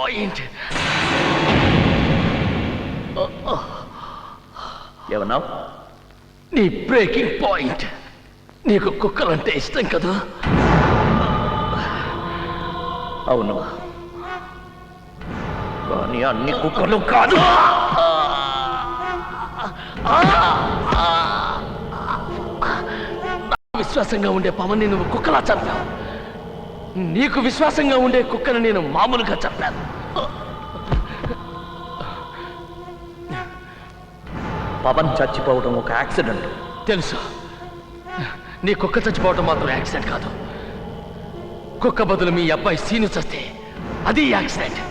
Point. ఏమన్నావు? నీ breaking point. నీకు కుక్కలంటే ఇష్టం కదా? అవును, కానీ అన్ని కుక్కలు కాదు. విశ్వాసంగా ఉండే పవన్ని నువ్వు కుక్కలా చంపావు. నీకు విశ్వాసంగా ఉండే కుక్కను నేను మామూలుగా చంపాను. పవన్ చచ్చిపోవడం ఒక యాక్సిడెంట్. తెలుసు. నీ కుక్క చచ్చిపోవడం మాత్రం యాక్సిడెంట్ కాదు. కుక్క బదులు మీ అబ్బాయి సీను చస్తే అది యాక్సిడెంట్.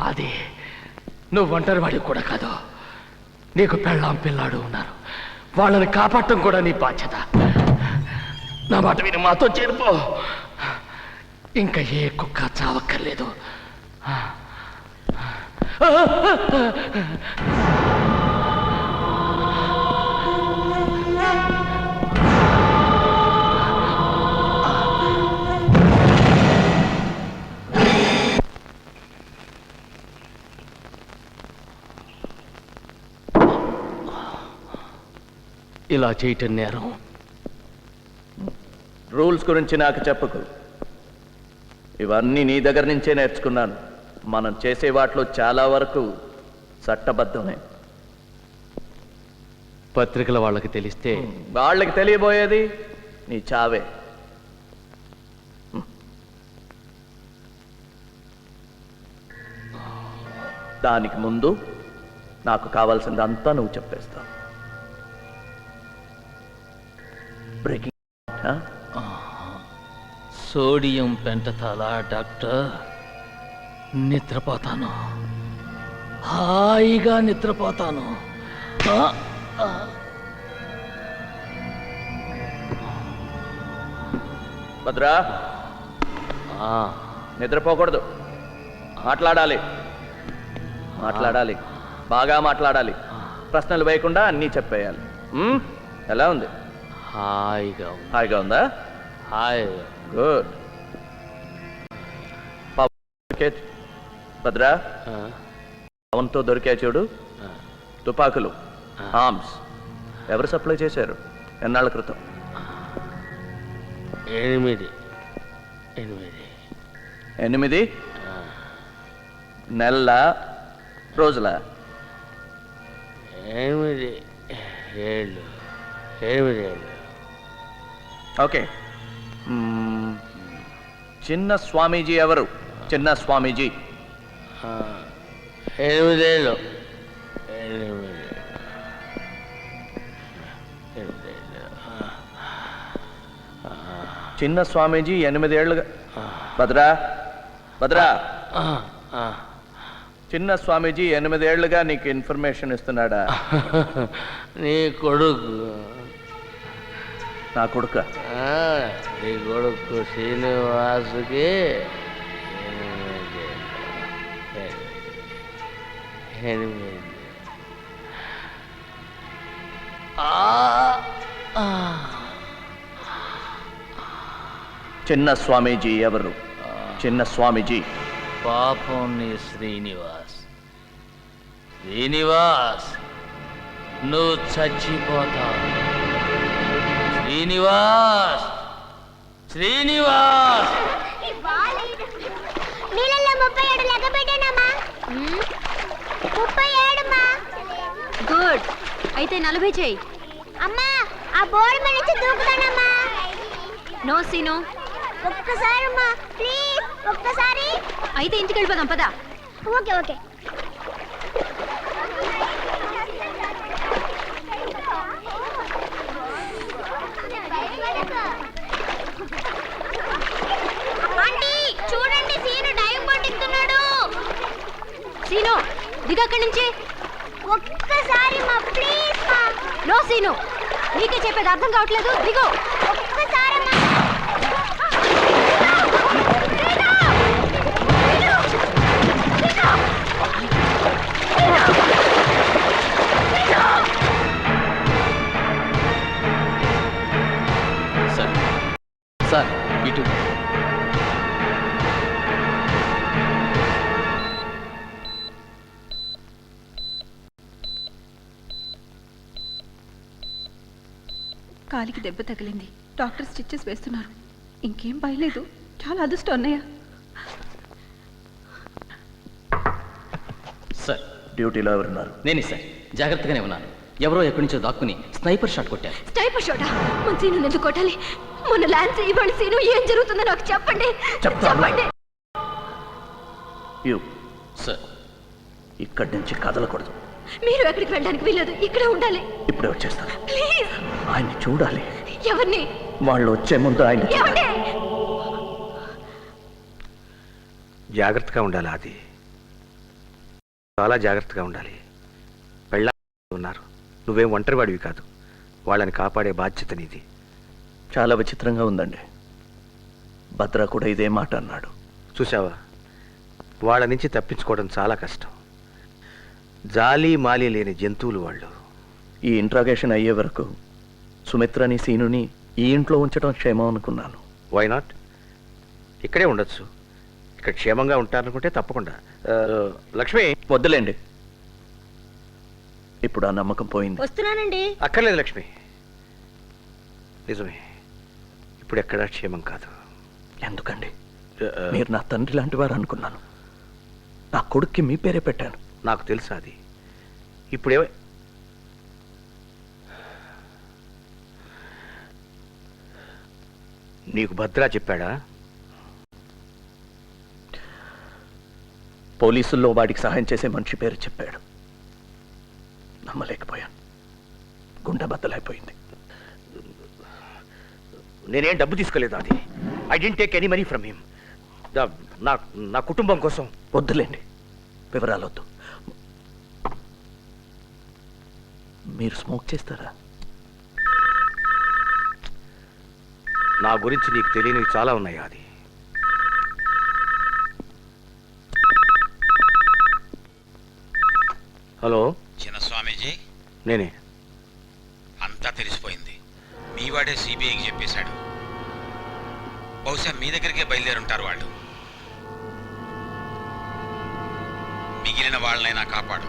అది నువ్వు ఒంటరి వాడివి కూడా కాదు. నీకు పెళ్ళాం పిల్లాడు ఉన్నారు. వాళ్ళని కాపాడటం కూడా నీ బాధ్యత. నా మాట విని మాతో చేరిపో. ఇంకా ఏ కుక్క చావక్కర్లేదు. ఇలా చేయటం నేరం. రూల్స్ గురించి నాకు చెప్పకు. ఇవన్నీ నీ దగ్గర నుంచే నేర్చుకున్నాను. మనం చేసే వాటిలో చాలా వరకు చట్టబద్ధమే. పత్రికల వాళ్ళకి తెలిస్తే వాళ్ళకి తెలియబోయేది నీ చావే. దానికి ముందు నాకు కావాల్సిందంతా నువ్వు చెప్పేస్తావు. Breaking sodium pentothal doctor? నిద్రపోతాను, హాయిగా నిద్రపోతాను. భద్రా, నిద్రపోకూడదు. మాట్లాడాలి, బాగా మాట్లాడాలి. ప్రశ్నలు వేయకుండా అన్నీ చెప్పేయాలి. ఎలా ఉంది? హాయిగా ఉందా? గుడ్. భద్రా, పవన్తో దొరికా చూడు తుపాకులు, ఆర్మ్స్ ఎవరు సప్లై చేశారు? ఎన్నాళ్ళ క్రితం? 8 నెలల రోజుల? 8 ఏళ్ళు. ఓకే. చిన్న స్వామీజీ ఎవరు? చిన్న స్వామీజీ 8 ఏళ్ళు. చిన్న స్వామీజీ 8 ఏళ్ళుగా. భద్రా, చిన్న స్వామీజీ 8 ఏళ్ళుగా నీకు ఇన్ఫర్మేషన్ ఇస్తున్నాడా? నీ కొడుకు. నా కొడుక? నీ కొడుకు శ్రీనివాసుకి 8. చిన్న స్వామీజీ ఎవరు? చిన్న స్వామీజీ పాపం నీ శ్రీనివాస్. నువ్వు చచ్చిపోతావు. శ్రీనివాస్ నీళ్ళల్లో 37 లెక్క పెట్టానమ్మా. 37 గుడ్. అయితే 40 చేయి. అమ్మా, ఆ బోర్డు మీద నుంచి దూకుతానమ్మా. No scene. ఒక్కసారి అమ్మా, ప్లీజ్ ఒక్కసారి. అయితే ఇంటికి వెళ్ళిపోదాం పదా. ఓకే. ఆంటీ చూడండి, సీను డైవ్ పట్టిస్తున్నాడు. సీను దిగక్కడి నుంచి. ఒక్కసారి మా ప్లీజ్ మా. సీను, నీకే చెప్పేది అర్థం కావట్లేదు. దిగో. ఒక్కసారమ్మా. సార్ సార్ ఇటు. కాలికి దెబ్బ తగిలింది. డాక్టర్ స్టిచెస్ వేస్తున్నారు. ఇంకేం భయలేదు. చాలా అదృష్టం అన్నయ్య. సార్ డ్యూటీలో ఎవరున్నారు? నేనే సార్. జాగ్రత్తగానే ఉన్నాను. ఎవరో ఎక్కడి నుంచో దాక్కుని స్నైపర్ షాట్ కొట్టారు. స్నైపర్ షాటా? మన సీను ఎందుకు కొట్టాలి? మొన్న ల్యాన్స్ ఇవాళ సీను ఏం జరుగుతుందో నాకు చెప్పండి. చెప్పండి. సార్ ఇక్కడి నుంచి కదలకూడదు. మీరు ఎక్కడికి వెళ్ళడానికి వీలేదు. ఇక్కడే ఉండాలి. ఇప్పుడే వచ్చేస్తాను. ప్లీజ్. ఆయన్ని చూడాలి. ఎవరిని? వాళ్ళు వచ్చే ముందు ఆయన ఏమండి? జాగ్రత్తగా ఉండాలి. అది చాలా జాగ్రత్తగా ఉండాలి. పెళ్ళ ఉన్నారు. నువ్వేం ఒంటరివాడివి కాదు. వాళ్ళని కాపాడే బాధ్యత నీది. చాలా విచిత్రంగా ఉందండి. భద్ర కూడా ఇదే మాట అన్నాడు. చూసావా, వాళ్ళ నుంచి తప్పించుకోవడం చాలా కష్టం. జాలి మాలి లేని జంతువులు వాళ్ళు. ఈ ఇంట్రాగేషన్ అయ్యే వరకు సుమిత్రని సీనుని ఈ ఇంట్లో ఉంచడం క్షేమం అనుకున్నాను. Why not? ఇక్కడే ఉండొచ్చు. ఇక్కడ క్షేమంగా ఉంటారనుకుంటే తప్పకుండా. లక్ష్మి, వద్దులేండి. ఇప్పుడు ఆ నమ్మకం పోయింది. వస్తున్నానండి. అక్కర్లేదు లక్ష్మి. నిజమే, ఇప్పుడు ఎక్కడా క్షేమం కాదు. ఎందుకండి? మీరు నా తండ్రి లాంటి వారు అనుకున్నాను. నా కొడుక్కి మీ పేరే పెట్టాను. నాకు తెలుసా అది. ఇప్పుడే నీకు భద్రా చెప్పాడా? పోలీసుల్లో వాడికి సహాయం చేసే మనిషి పేరు చెప్పాడు. నమ్మలేకపోయాను. గుండె బద్దలైపోయింది. నేనేం డబ్బు తీసుకోలేదు. అది I didn't take any money from him. నా కుటుంబం కోసం. వద్దులేండి, వివరాలు వద్దు. మీరు స్మోక్ చేస్తారా? నా గురించి నీకు తెలియనివి చాలా ఉన్నాయి. అది హలో, చిన్న స్వామీజీ, నేనే. అంతా తెలిసిపోయింది. మీవాడే సిబిఐకి చెప్పేశాడు. బహుశా మీ దగ్గరికే బయలుదేరుంటారు వాళ్ళు. మిగిలిన వాళ్ళనైనా కాపాడు.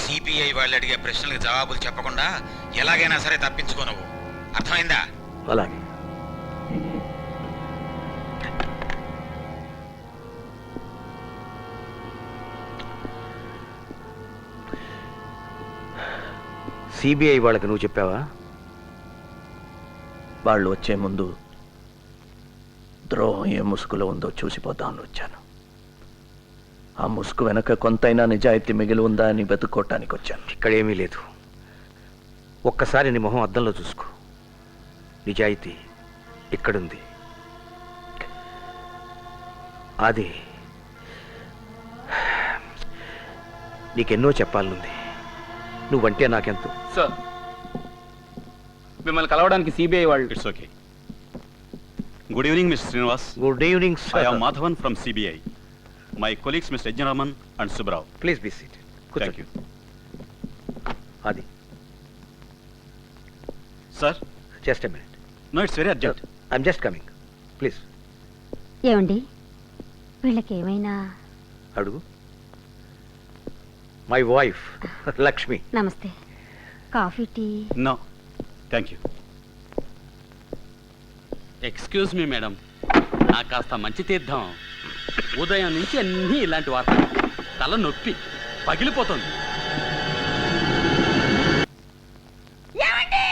సిబిఐ వాళ్ళు అడిగే ప్రశ్నలకు జవాబులు చెప్పకుండా ఎలాగైనా సరే తప్పించుకోనవు. అర్థమైందా? అలాగే. సిబిఐ వాళ్ళకి నువ్వు చెప్పావా? వాళ్ళు వచ్చే ముందు ద్రోహం ఏ ముసుగులో ఉందో చూసిపోదామని వచ్చాను. ఆ ముసుగు వెనక కొంతైనా నిజాయితీ మిగిలి ఉందా అని వెతుక్కోవటానికి వచ్చాను. ఇక్కడేమీ లేదు. ఒక్కసారి నీ మొహం అద్దంలో చూసుకో. నిజాయితీ ఇక్కడుంది. అది నీకెన్నో చెప్పాలనుంది. నువ్వంటే నాకెంతో. సార్, మిమ్మల్ని కలవడానికి సిబిఐ వాళ్ళు. It's okay. Good evening, Mr. Srinivas. Good evening I sir. am Madhavan from CBI. My colleagues, Mr. Ejnaraman and Subrao. Please be seat. Thank you. అది Sir, just a minute. no, it's very urgent. I'm just coming. Please ఏమండి, వీళ్ళకి ఏమైనా? అడుగు. My wife Lakshmi. నమస్తే. Coffee, tea? No, thank you. Excuse me madam, నాకు కాస్త మంచి తీర్థం. ఉదయం నుంచి అన్నీ ఇలాంటి వార్తలు. తల నొప్పి పగిలిపోతుంది. ఏమండి?